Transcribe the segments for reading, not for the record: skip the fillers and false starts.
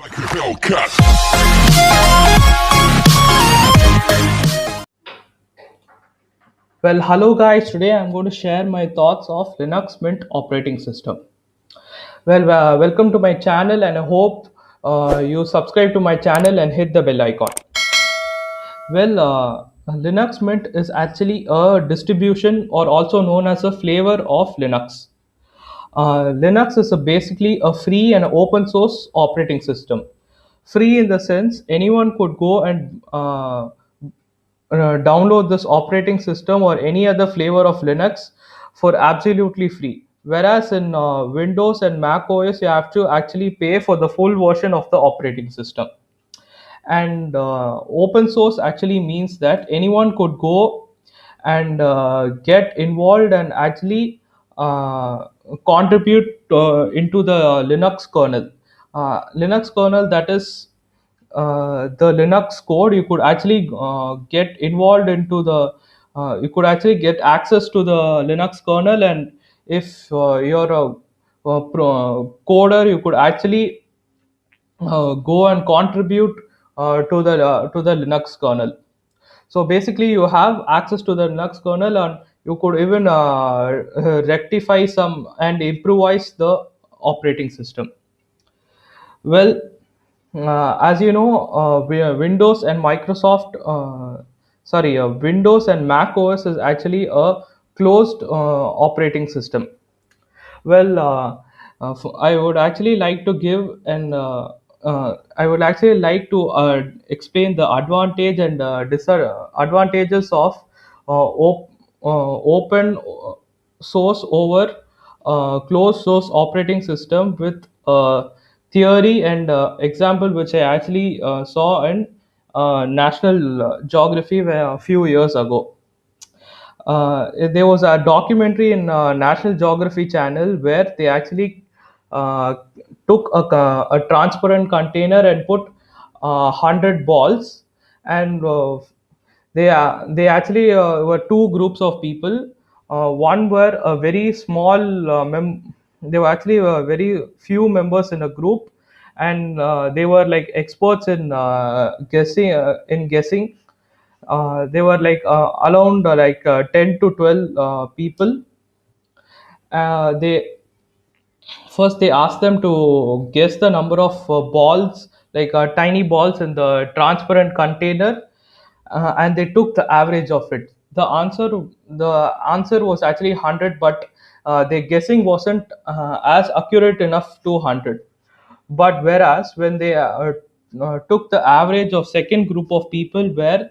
Like a Hellcat. Well, hello guys. Today I'm going to share my thoughts of Linux Mint operating system. Well, welcome to my channel, and I hope you subscribe to my channel and hit the bell icon. Well, Linux Mint is actually a distribution, or also known as a flavor of Linux. Linux is basically a free and open source operating system. Free in the sense anyone could go and download this operating system or any other flavor of Linux for absolutely free. Whereas in Windows and Mac OS, you have to actually pay for the full version of the operating system. And open source actually means that anyone could go and get involved and actually contribute into the Linux kernel. Linux kernel, that is the Linux code. You could actually get involved into the you could actually get access to the Linux kernel, and if you're a coder, you could actually go and contribute to the Linux kernel. So basically, you have access to the Linux kernel, and you could even rectify some and improvise the operating system. Well, as you know, Windows and Windows and Mac OS is actually a closed operating system. Well, I would actually like to give an I would actually like to explain the advantage and disadvantages of open source over closed source operating system with theory and example which I actually saw in National Geography a few years ago. There was a documentary in National Geography channel where they actually uh, took a transparent container and put 100 balls, and they actually were two groups of people. One were a very small they were actually very few members in a group, and they were like experts in guessing. They were like around 10 to 12 people. They first they asked them to guess the number of balls, like tiny balls in the transparent container, and they took the average of it. The answer was actually 100, but their guessing wasn't as accurate enough to 100. But whereas when they took the average of second group of people, where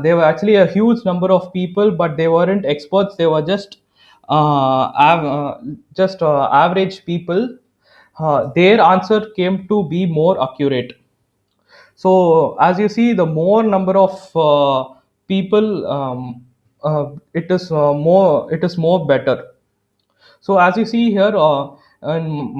they were actually a huge number of people, but they weren't experts, they were just average people, their answer came to be more accurate. So as you see, the more number of people, it is more better. So as you see here, in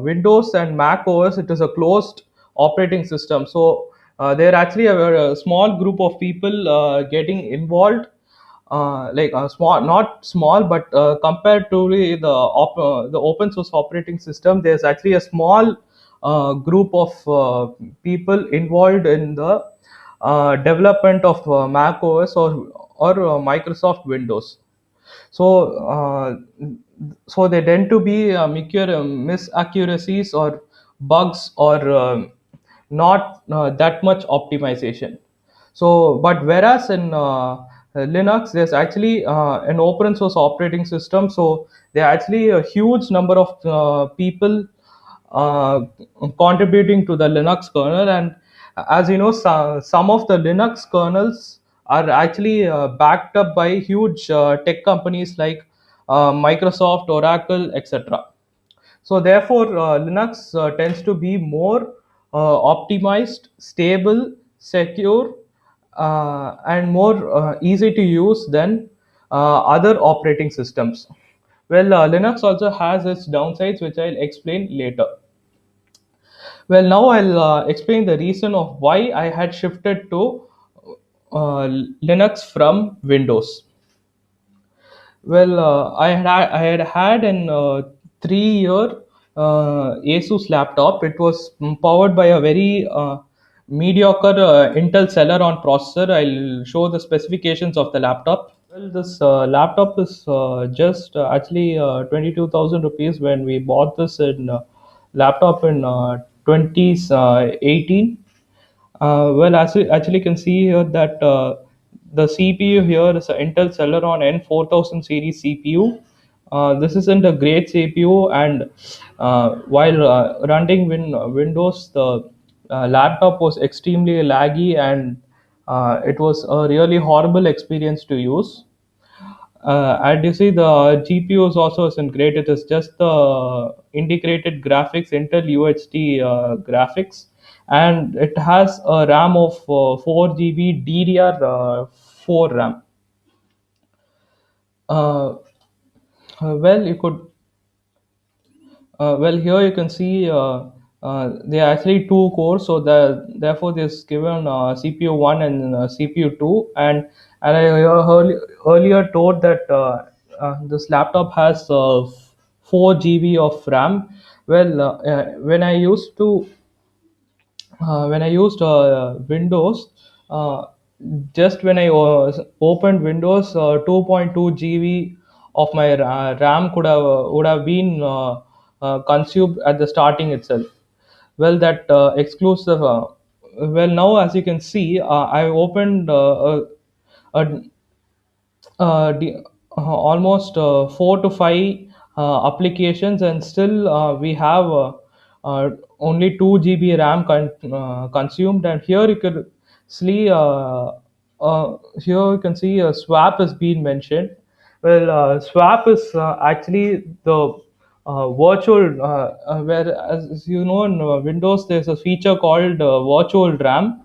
Windows and Mac OS, it is a closed operating system. So there actually a small group of people getting involved, like small, not small, but compared to the open source operating system, there's actually a small group of people involved in the development of Mac OS or Microsoft Windows. So they tend to be misaccuracies or bugs, or not that much optimization. So but whereas in Linux, there's actually an open source operating system, so there are actually a huge number of people uh, contributing to the Linux kernel. And as you know, some of the Linux kernels are actually backed up by huge tech companies like Microsoft, Oracle, etc. So therefore, Linux tends to be more optimized, stable, secure, and more easy to use than other operating systems. Well, Linux also has its downsides, which I'll explain later. Well, now I'll explain the reason of why I had shifted to Linux from Windows. Well, I had an 3 year Asus laptop. It was powered by a very mediocre Intel Celeron processor. I'll show the specifications of the laptop. Well, this laptop is just actually 22,000 rupees when we bought this in laptop in 2018. Well, as you actually can see here that the CPU here is an Intel Celeron N4000 series CPU. This isn't a great CPU, and while running Windows, the laptop was extremely laggy, and it was a really horrible experience to use. And you see the GPU is also isn't great. It is just the integrated graphics, Intel UHD graphics, and it has a RAM of 4 GB DDR4 RAM. Uh, well, you could well, here you can see there are actually two cores, so therefore this given CPU one and CPU two, and I earlier told that this laptop has 4 GB of RAM. Well, when I used Windows, uh, just when I opened Windows, 2.2 GB of my RAM could have would have been consumed at the starting itself. Well, that exclusive. Well, now as you can see, I opened a almost 4 to 5 applications, and still we have only 2 GB RAM consumed. And here you could see here you can see a swap has been mentioned. Well, swap is actually the virtual where, as you know, in Windows there's a feature called virtual RAM.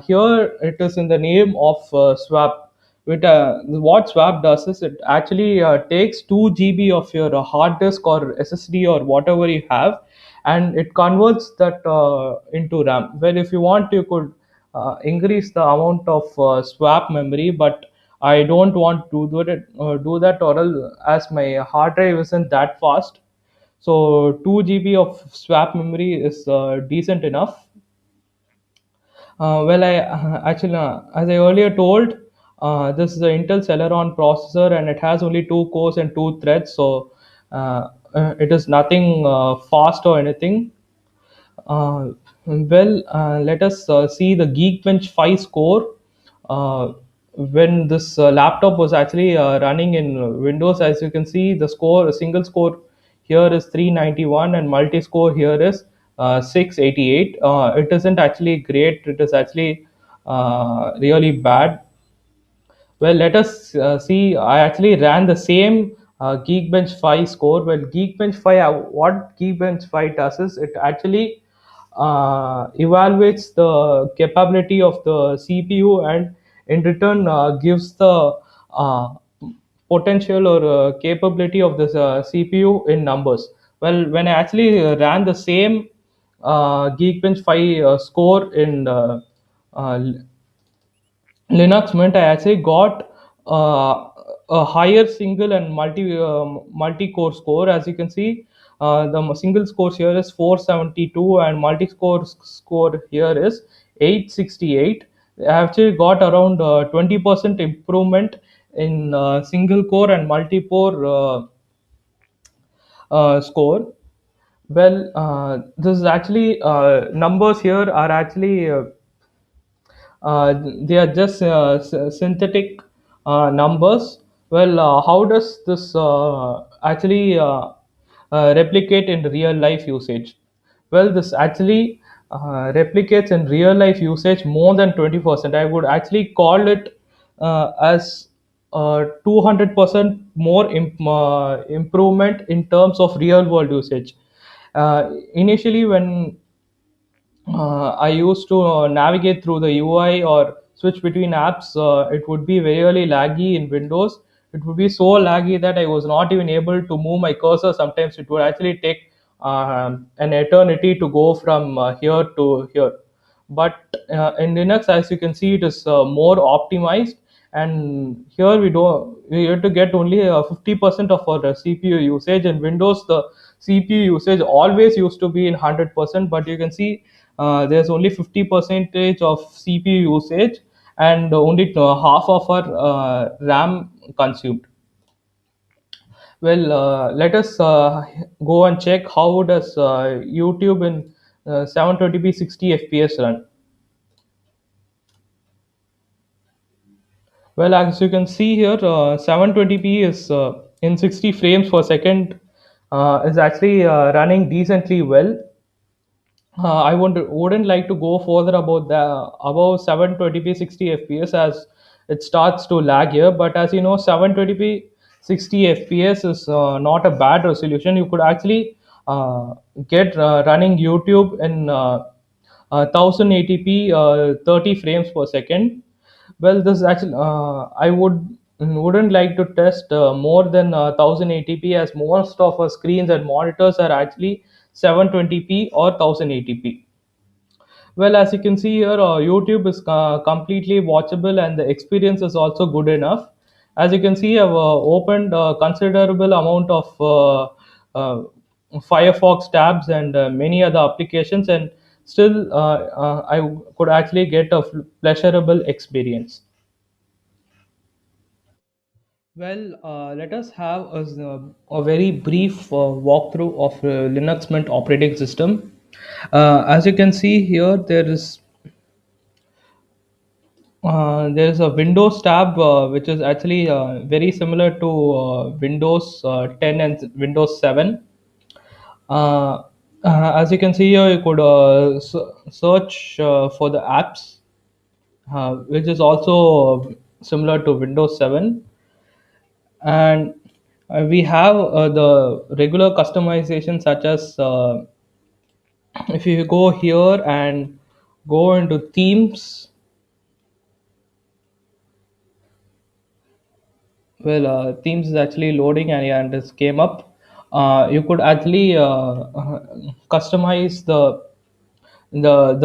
Here it is in the name of swap. What swap does is it actually takes 2 GB of your hard disk or SSD or whatever you have, and it converts that into RAM. Well, if you want, you could increase the amount of swap memory, but I don't want to do that, or else, as my hard drive isn't that fast. So 2 GB of swap memory is decent enough. Well, I actually, as I earlier told, this is an Intel Celeron processor, and it has only two cores and two threads, so it is nothing fast or anything. Let us see the Geekbench 5 score. When this laptop was actually running in Windows, as you can see, the score, single score here is 391, and multi score here is 688. It isn't actually great, it is actually really bad. Well, let us see. I actually ran the same Geekbench 5 score. Well, Geekbench 5, what Geekbench 5 does is it actually evaluates the capability of the CPU, and in return gives the uh, potential or capability of this CPU in numbers. Well, when I actually ran the same Geekbench 5 score in uh, Linux Mint, I actually got a higher single and multi-core score. As you can see, the single score here is 472, and multi-score score here is 868. I actually got around 20% improvement in single core and multi-core score. Well, this is actually numbers here are actually they are just synthetic numbers. Well, how does this actually replicate in real life usage? Well, this actually replicates in real life usage more than 20%. I would actually call it as 200% more improvement in terms of real world usage. Initially, when I used to navigate through the UI or switch between apps, it would be really laggy in Windows. It would be so laggy that I was not even able to move my cursor. Sometimes it would actually take an eternity to go from here to here. But in Linux, as you can see, it is more optimized, and here we have to get only 50% of our CPU usage. In Windows, the CPU usage always used to be in 100%, but you can see there's only 50 percentage of CPU usage, and only half of our RAM consumed. Well, let us go and check how does YouTube in 720p 60 fps run. Well, as you can see here, 720p is in 60 frames per second, is actually running decently well. I wouldn't like to go further about the above 720p 60 fps, as it starts to lag here. But as you know, 720p 60 fps is not a bad resolution. You could actually get running YouTube in 1080p 30 frames per second. Well, this actually I wouldn't like to test more than 1080p, as most of our screens and monitors are actually 720p or 1080p. Well, as you can see here, YouTube is completely watchable, and the experience is also good enough. As you can see, I've opened a considerable amount of Firefox tabs and many other applications, and still I could actually get a pleasurable experience. Well, let us have a very brief walkthrough of Linux Mint operating system. As you can see here, there is a Windows tab, which is actually very similar to Windows 10 and Windows 7. Uh, as you can see here, you could search for the apps, which is also similar to Windows 7. And we have the regular customization, such as if you go here and go into themes. Well, themes is actually loading, and this came up. You could actually customize the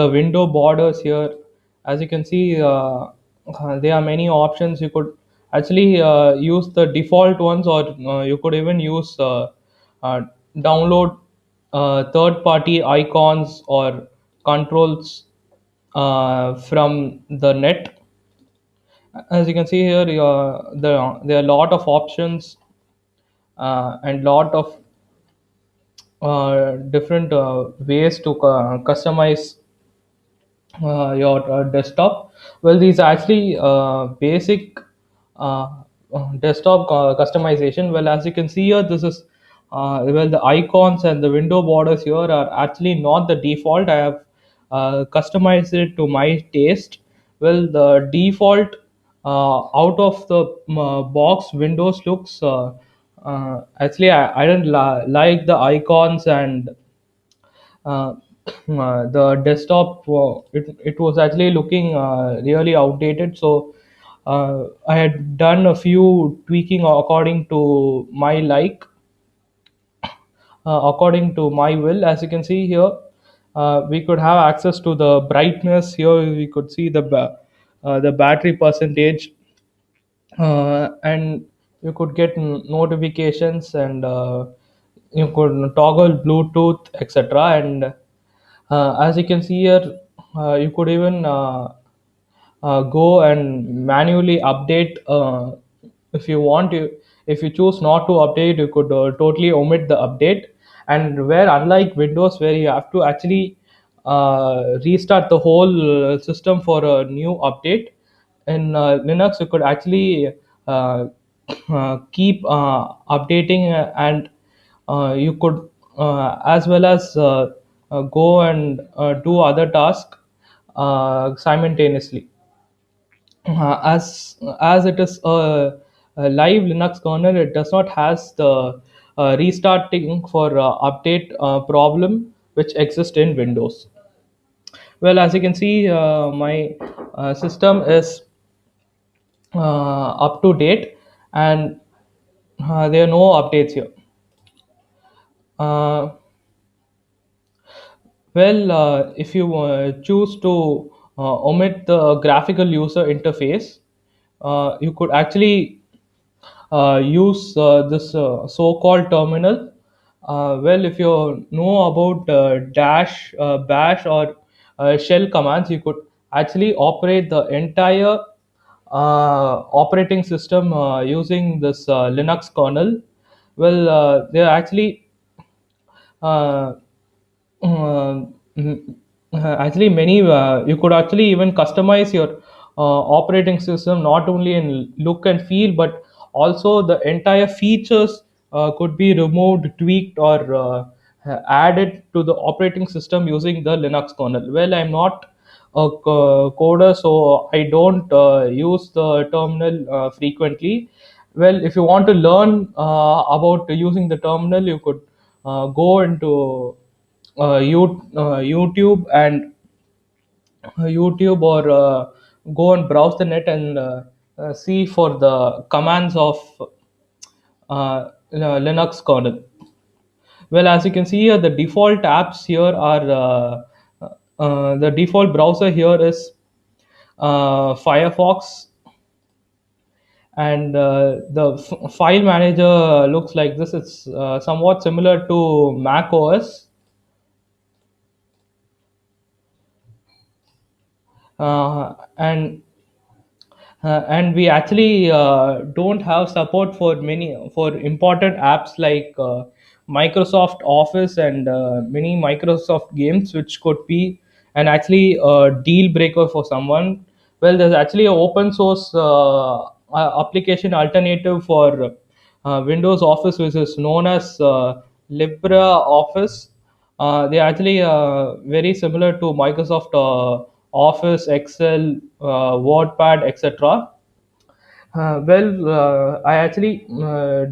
window borders here. As you can see, there are many options. You could actually use the default ones, or you could even use uh, download third party icons or controls from the net. As you can see here, there are a lot of options and lot of different ways to customize your desktop. Well, these are actually basic uh, desktop customization. Well, as you can see here, this is well, the icons and the window borders here are actually not the default. I have customized it to my taste. Well, the default out of the box Windows looks actually I don't like the icons, and uh, the desktop it was actually looking really outdated. So I had done a few tweaking according to my according to my will. As you can see here, we could have access to the brightness. Here we could see the battery percentage, and you could get notifications, and you could toggle Bluetooth, etc. And as you can see here, you could even go and manually update if you want to. If you choose not to update, you could totally omit the update. And where, unlike Windows, where you have to actually restart the whole system for a new update, in Linux you could actually uh, keep updating, and you could as well as go and do other tasks simultaneously. As it is a live Linux kernel, it does not has the restarting for update problem which exists in Windows. Well, as you can see, my system is up to date, and there are no updates here. Uh, well, if you choose to omit the graphical user interface, you could actually use this so-called terminal. Well, if you know about dash, bash, or shell commands, you could actually operate the entire operating system using this Linux kernel. Well, they're actually uh, uh, mm, actually many you could actually even customize your operating system not only in look and feel, but also the entire features could be removed, tweaked, or added to the operating system using the Linux kernel. Well, I'm not a coder, so I don't use the terminal frequently. Well, if you want to learn about using the terminal, you could go into YouTube and YouTube, or go and browse the net and see for the commands of Linux kernel. Well, as you can see here, the default apps here are the default browser here is Firefox, and the file manager looks like this. It's somewhat similar to Mac OS, and and we actually don't have support for many for important apps like Microsoft Office and many Microsoft games, which could be an actually deal breaker for someone. Well, there's actually an open source application alternative for Windows Office, which is known as LibreOffice. They're actually very similar to Microsoft Office, Excel, WordPad, etc. I actually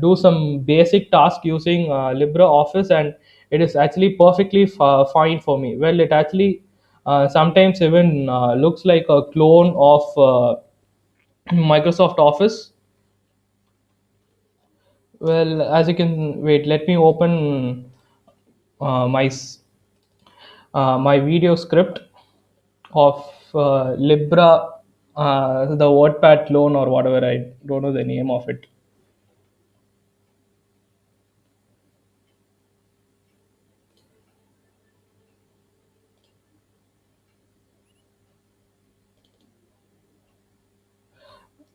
do some basic task using LibreOffice, and it is actually perfectly fine for me. Well, it actually sometimes even looks like a clone of Microsoft Office. Well, as you can wait, let me open my video script of Libra, the WordPad clone or whatever. I don't know the name of it.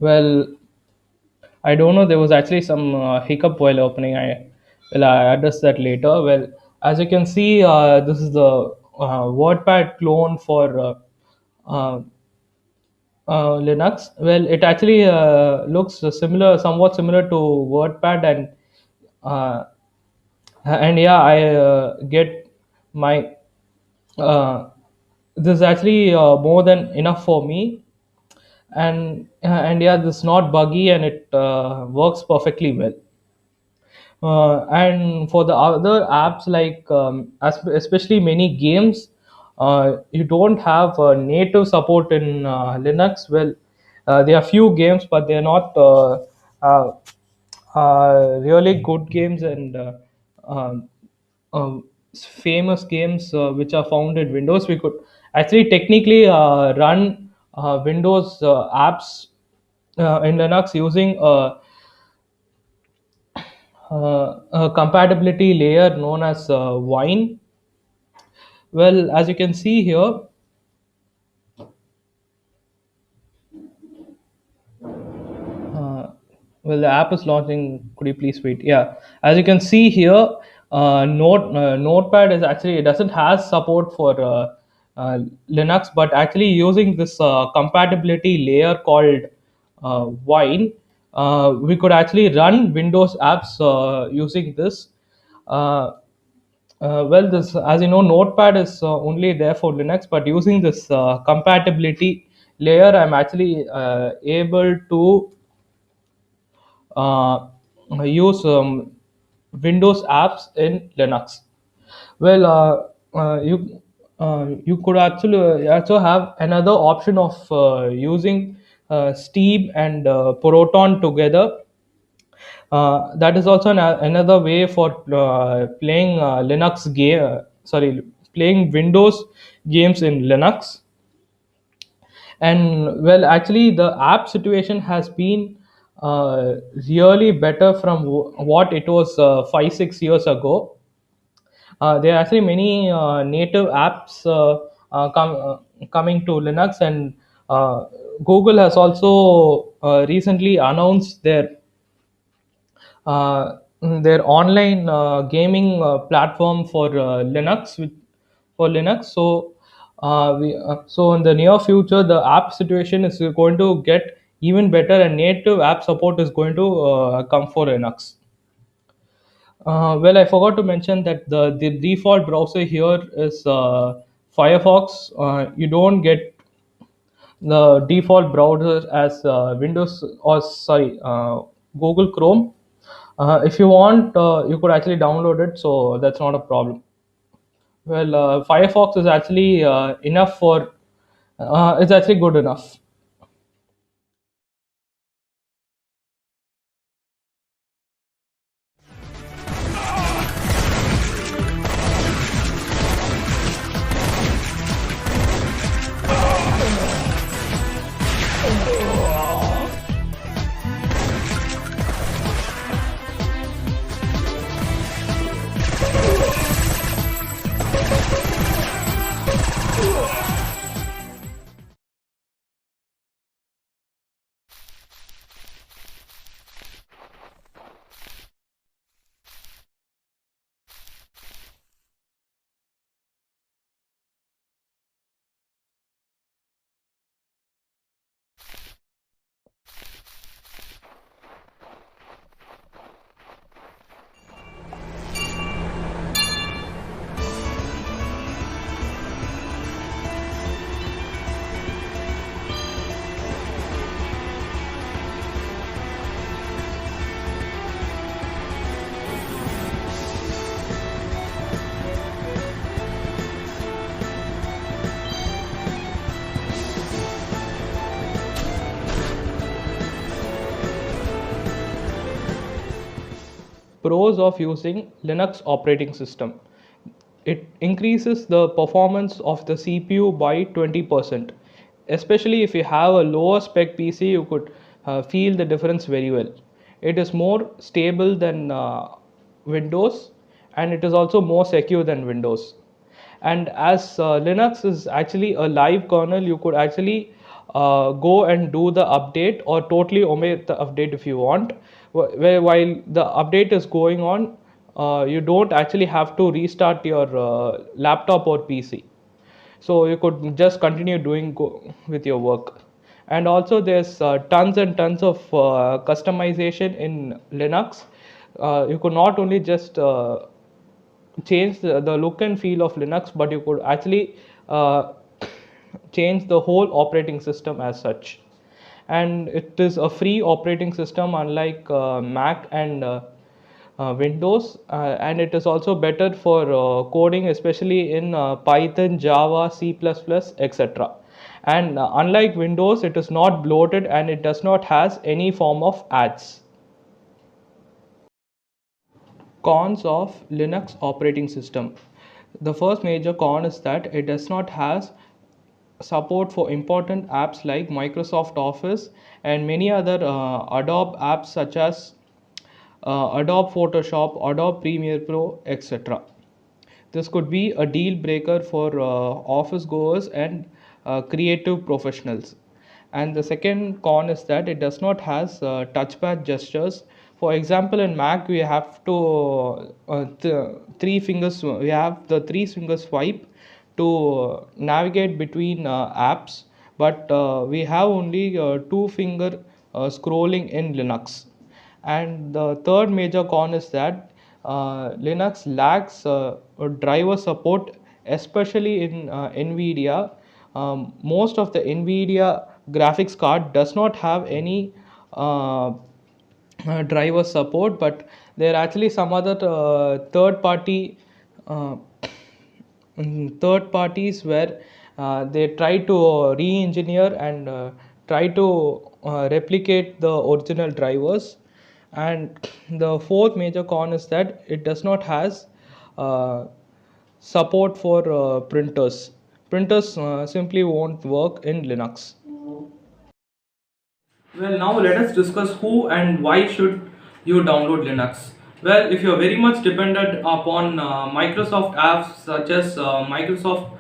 Well, I don't know. There was actually some hiccup while opening. I address that later. Well, as you can see, this is the WordPad clone for uh, Linux. Well, it actually looks similar, somewhat similar to WordPad, uh, and yeah, I get my. This is actually more than enough for me, and yeah, this is not buggy, and it works perfectly well. And for the other apps like especially many games, you don't have native support in Linux. Well, there are few games, but they're not uh, really good games, and um, famous games which are found in Windows. We could actually technically run Windows apps in Linux using a compatibility layer known as Wine. Well, as you can see here, uh, well, the app is launching. Could you please wait? Yeah, as you can see here, Notepad is actually, it doesn't has support for uh, Linux, but actually using this compatibility layer called Wine, we could actually run Windows apps using this. Uh, well, this, as you know, Notepad is only there for Linux, but using this compatibility layer, I'm actually able to uh, use Windows apps in Linux. Well, you could actually also have another option of using Steam and Proton together. That is also another way for playing Linux game. Sorry, playing Windows games in Linux. And well, actually, the app situation has been really better from what it was 5 6 years ago. There are actually many native apps coming to Linux, and uh, Google has also recently announced uh, their online gaming platform for Linux for Linux. So in the near future, the app situation is going to get even better, and native app support is going to come for Linux. Well, I forgot to mention that the default browser here is Firefox. You don't get the default browser as Windows, or sorry, Google Chrome. If you want, you could actually download it, so that's not a problem. Well, Firefox is actually enough for. It's actually good enough. Pros of using Linux operating system. It increases the performance of the CPU by 20%. Especially if you have a lower spec PC, you could feel the difference very well. It is more stable than Windows, and it is also more secure than Windows. And as Linux is actually a live kernel, you could actually go and do the update, or totally omit the update if you want. Where while the update is going on, you don't actually have to restart your laptop or PC, so you could just continue doing with your work. And also there's tons and tons of customization in Linux. You could not only just change the look and feel of Linux, but you could actually change the whole operating system as such. And it is a free operating system, unlike Mac and Windows, and it is also better for coding, especially in Python, Java, C++, etc. And unlike Windows, it is not bloated, and it does not has any form of ads. Cons of Linux operating system. The first major con is that it does not has support for important apps like Microsoft Office and many other Adobe apps such as Adobe Photoshop, Adobe Premiere Pro, etc. This could be a deal breaker for office goers and creative professionals. And the second con is that it does not has touchpad gestures. For example, in Mac we have to three fingers. We have the three finger swipe to navigate between apps, but we have only two finger scrolling in Linux. And the third major con is that Linux lacks driver support, especially in NVIDIA. Most of the NVIDIA graphics card does not have any driver support, but there are actually some other uh, third parties where they try to re-engineer and try to replicate the original drivers. And the fourth major con is that it does not has uh, support for printers simply won't work in Linux. Well, now let us discuss who and why should you download Linux. Well, if you're very much dependent upon Microsoft apps such as Microsoft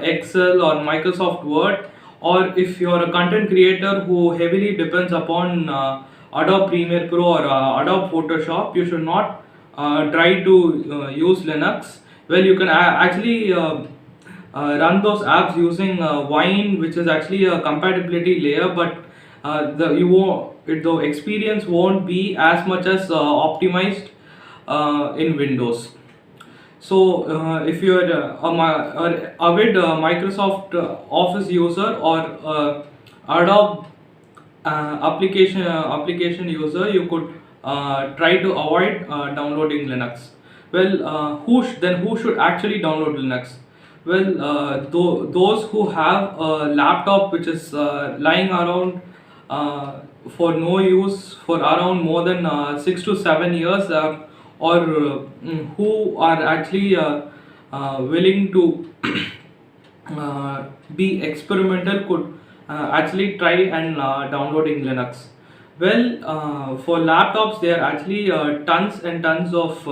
Excel or Microsoft Word, or if you're a content creator who heavily depends upon Adobe Premiere Pro or Adobe Photoshop, you should not try to use Linux. Well, you can actually run those apps using Wine, which is actually a compatibility layer, but the experience won't be as much as optimized in Windows. So, if you're a avid Microsoft Office user or Adobe application user, you could try to avoid downloading Linux. Well, who should actually download Linux? Well, those who have a laptop which is lying around for no use for around more than 6 to 7 years, who are actually willing to be experimental, could actually try and downloading Linux. Well, for laptops, there are actually tons and tons of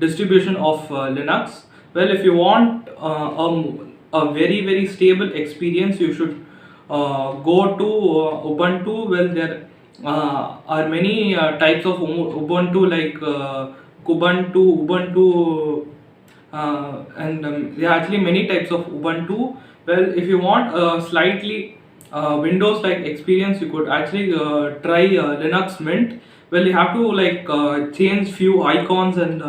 distribution of Linux. Well, if you want a very stable experience, you should go to Ubuntu. Well, there are many types of Ubuntu, like Ubuntu, and there are actually many types of Ubuntu. Well, if you want a slightly Windows-like experience, you could actually try Linux Mint. Well, you have to like change few icons and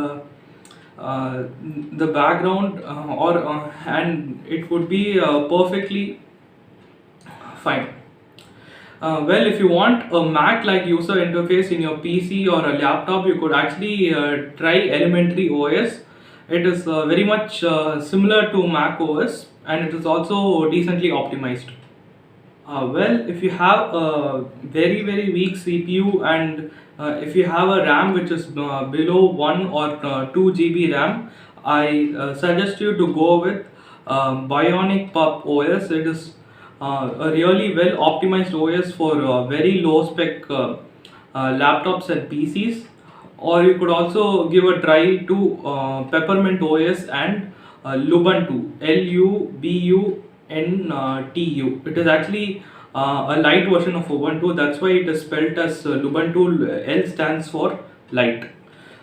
the background, or and it would be perfectly fine. Well, if you want a Mac-like user interface in your PC or a laptop, you could actually try Elementary OS. It is very much similar to Mac OS, and it is also decently optimized. Well, if you have a very weak CPU, and if you have a RAM which is below 1 or 2 GB RAM, I suggest you to go with Bionic Pup OS. It is a really well optimized OS for very low spec laptops and PCs. Or you could also give a try to Peppermint OS and Lubuntu, Lubuntu. It is actually a light version of Ubuntu. That's why it is spelled as Lubuntu. L stands for light.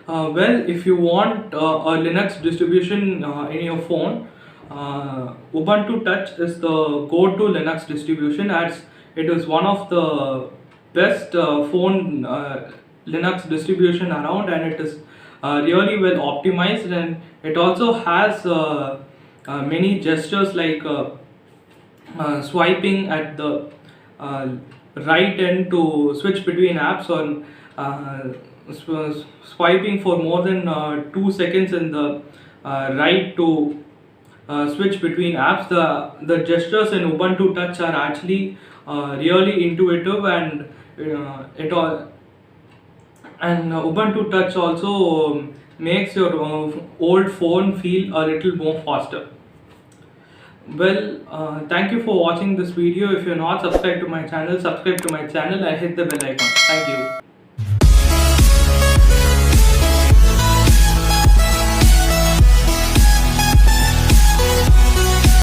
Well, if you want a Linux distribution in your phone, Ubuntu Touch is the go-to Linux distribution, as it is one of the best phone Linux distribution around, and it is really well optimized, and it also has many gestures like swiping at the uh, right end to switch between apps, or swiping for more than 2 seconds in the right to switch between apps. The gestures in Ubuntu Touch are actually really intuitive, and it all and Ubuntu Touch also makes your old phone feel a little more faster. Well, thank you for watching this video. If you're not subscribed to my channel, subscribe to my channel and hit the bell icon. Thank you.